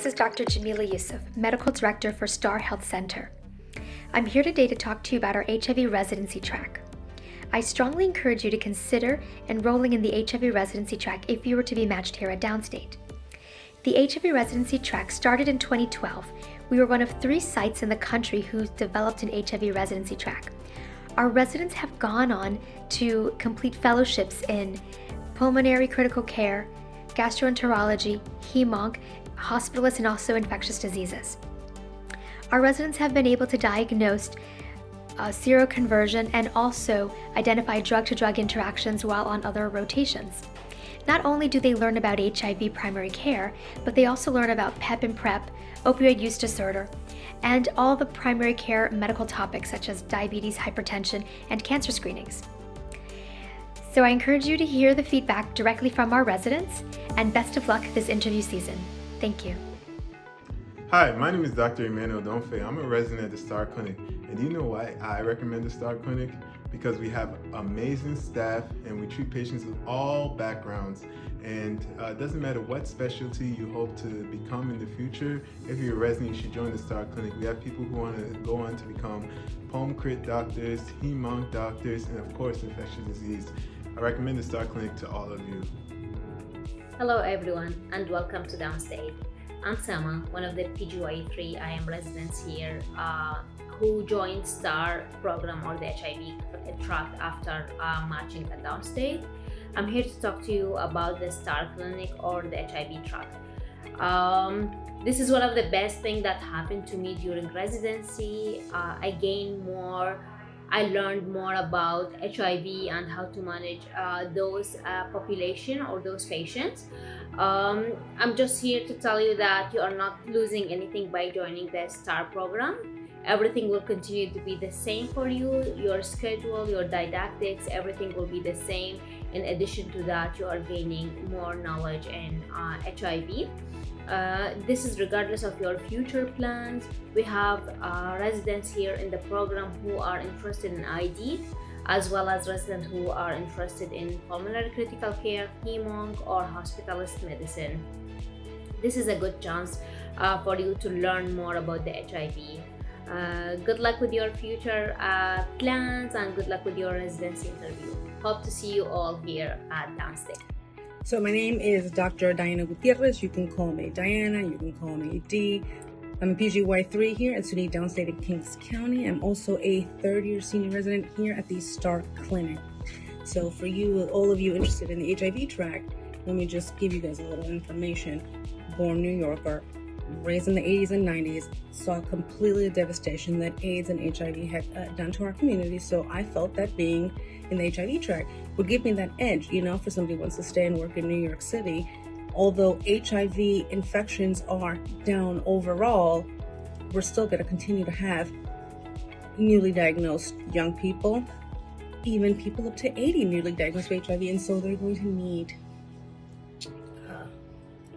is Dr. Jamila Yusuf, Medical Director for Star Health Center. I'm here today to talk to you about our HIV residency track. I strongly encourage you to consider enrolling in the HIV residency track if you were to be matched here at Downstate. The HIV residency track started in 2012. We were one of 3 sites in the country who developed an HIV residency track. Our residents have gone on to complete fellowships in pulmonary critical care, gastroenterology, hem-onc, hospitalist, and also infectious diseases. Our residents have been able to diagnose seroconversion and also identify drug-to-drug interactions while on other rotations. Not only do they learn about HIV primary care, but they also learn about PEP and PrEP, opioid use disorder, and all the primary care medical topics such as diabetes, hypertension, and cancer screenings. So I encourage you to hear the feedback directly from our residents, and best of luck this interview season. Thank you. Hi, my name is Dr. Emmanuel Donfe. I'm a resident at the Star Clinic. And do you know why I recommend the Star Clinic? Because we have amazing staff and we treat patients of all backgrounds. And it doesn't matter what specialty you hope to become in the future. If you're a resident, you should join the Star Clinic. We have people who want to go on to become pulm crit doctors, hem-onc doctors, and of course, infectious disease. I recommend the Star Clinic to all of you. Hello everyone and welcome to Downstate. I'm Sama, one of the PGY3 IM residents here who joined STAR program or the HIV track after matching at Downstate. I'm here to talk to you about the STAR clinic or the HIV track. This is one of the best things that happened to me during residency. I learned more about HIV and how to manage those population or those patients. I'm just here to tell you that you are not losing anything by joining the STAR program. Everything will continue to be the same for you. Your schedule, your didactics, everything will be the same. In addition to that, you are gaining more knowledge in HIV. This is regardless of your future plans. We have residents here in the program who are interested in ID, as well as residents who are interested in pulmonary critical care, hem-onc, or hospitalist medicine. This is a good chance for you to learn more about the HIV. Good luck with your future plans and good luck with your residency interview. Hope to see you all here at Downstate. So my name is Dr. Diana Gutierrez. You can call me Diana, you can call me D. I'm a PGY3 here at Suny, Downstate in Kings County. I'm also a third-year senior resident here at the Star Clinic. So for you, all of you interested in the HIV track, let me just give you guys a little information. Born New Yorker, raised in the 80s and 90s, saw completely the devastation that AIDS and HIV had done to our community. So I felt that being in the HIV track would give me that edge, for somebody who wants to stay and work in New York City. Although HIV infections are down overall, we're still going to continue to have newly diagnosed young people, even people up to 80 newly diagnosed with HIV, and so they're going to need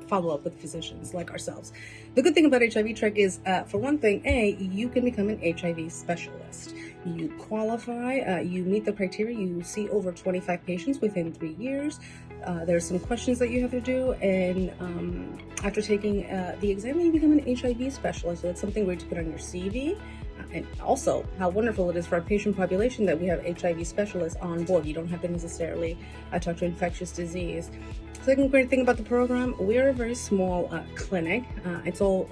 follow up with physicians like ourselves. The good thing about HIV track is, for one thing, you can become an HIV specialist. You qualify, you meet the criteria, you see over 25 patients within 3 years. There's some questions that you have to do, and after taking the exam, you become an HIV specialist. So that's something great to put on your CV. And also, how wonderful it is for our patient population that we have HIV specialists on board. You don't have to necessarily talk to infectious disease. Second great thing about the program, we're a very small clinic. It's all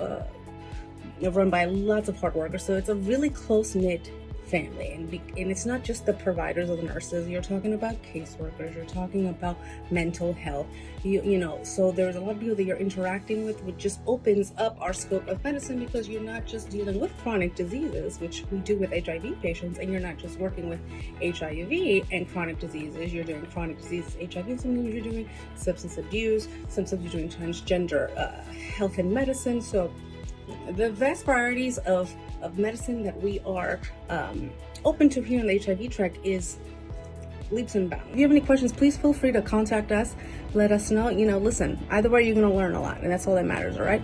run by lots of hard workers, so it's a really close-knit family, and it's not just the providers or the nurses. You're talking about caseworkers, you're talking about mental health, so there's a lot of people that you're interacting with, which just opens up our scope of medicine, because you're not just dealing with chronic diseases, which we do with HIV patients, and you're not just working with HIV and chronic diseases. You're doing chronic diseases, HIV, sometimes you're doing substance abuse, sometimes you're doing transgender health and medicine. So the vast varieties of medicine that we are open to here in the HIV track is leaps and bounds. If you have any questions, please feel free to contact us. Let us know. Listen, either way, you're going to learn a lot, and that's all that matters, all right?